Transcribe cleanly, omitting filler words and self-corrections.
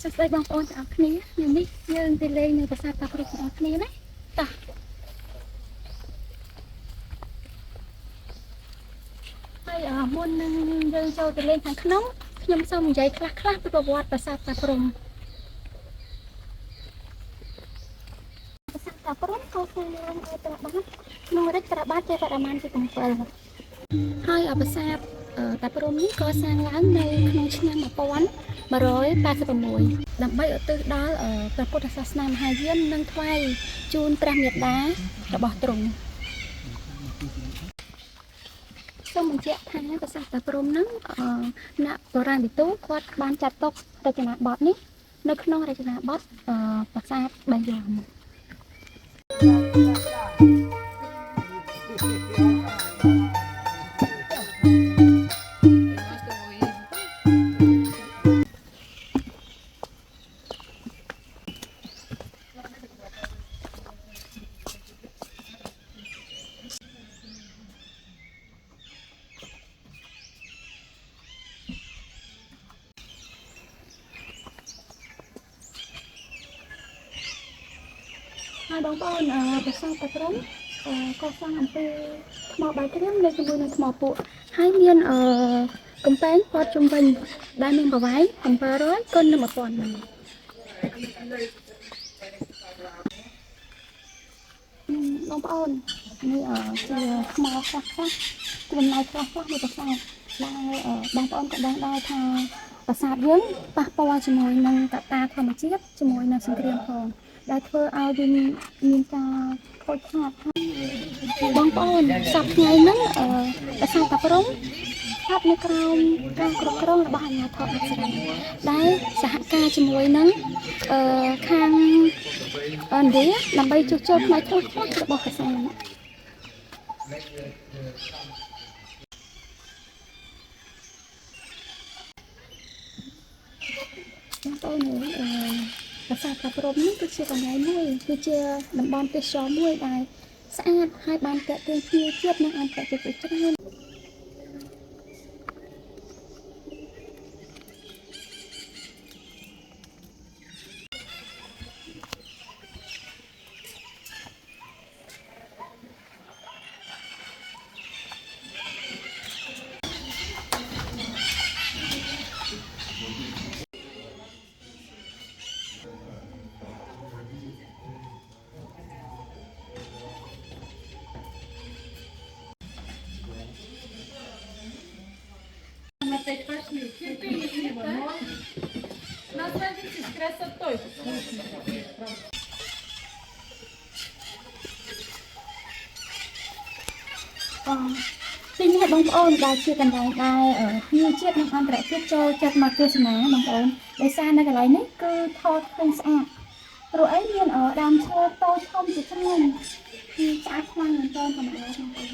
សួស្តីបងប្អូនទាំងអស់គ្នាថ្ងៃនេះយើងទៅលេងនៅប្រាសាទតាព្រំទាំងអស់គ្នាណាតោះហើយមុននឹងយើងចូលទៅលេងខាងក្នុងខ្ញុំសូមនិយាយខ្លះៗពីប្រវត្តិប្រាសាទតាព្រំប្រាសាទតាព្រំក៏គឺឡើងឲ្យត្រាបាត់ក្នុងរាជត្រាបាត់ជាបរមានទី7ហើយប្រាសាទតាព្រំនេះក៏សាងឡើងនៅក្នុងឆ្នាំ1186ដើម្បីឧទ្ទិសដល់ព្រះពុទ្ធសាសនាមហាយាននិងថ្វាយជូនព្រះមេត្តារបស់ទ្រង់សូមបញ្ជាក់ថាប្រាសាទតាព្រំនឹងអ្នកបុរាណវិទូគាត់បានចាត់ទុករចនាបថនេះនៅក្នុងរចនាបថប្រាសាទបាយ័នហើយបងប្អូនប្រាសាទតាព្រំក៏សាងអំពីថ្មបាយក្រៀមនៅជាមួយនឹងថ្មពួកហើយមានកំពែងព័ទ្ធជុំវិញដែលមានប្រវែង700គុណនឹង1000ម៉ែត្របងប្អូននេះជាថ្មខ្លះគុណឡៃខ្លះនៃប្រាសាទដែលបងប្អូនក៏ដឹងដែរថាប្រាសាទយើងប៉ះពាល់ជាមួយនឹងកត្តាធម្មជាតិជាមួយនឹងសង្គ្រាមផងដែលធ្វើឲ្យវាមានការខូចខាតបងប្អូនសប្តាហ៍ថ្ងៃហ្នឹងប្រាសាទតាព្រំស្ថិតនៅក្រោមការគ្រប់គ្រងរបស់អាជ្ញាធរអប្សរាដែលសហការជាមួយនឹងខាងឥណ្ឌាដើម្បីជួសជុលផ្នែកខ្លះៗរបស់ប្រាសាទបងប្អូនប្រាសាទតាព្រំនេះគឺជាកន្លែងមួយគឺជាតំបន់ទេសចរណ៍មួយដែលស្អាតហើយបានទាក់ទាញភ្ញៀវជាតិនិងអន្តរជាតិច្រើនទីនេះបងប្អូនដែលជាកន្លែងដែលភ្ញៀវជាតិនិងអន្តរជាតិចូលចិត្តមកទស្សនាបងប្អូនដោយសារនៅកន្លែងនេះគឺថតឃើញស្អាតព្រោះអីមានដើមឈើតូចធំជាច្រើនគឺស្អាតខ្លាំងមែនទែនធម្មតាបងប្អូន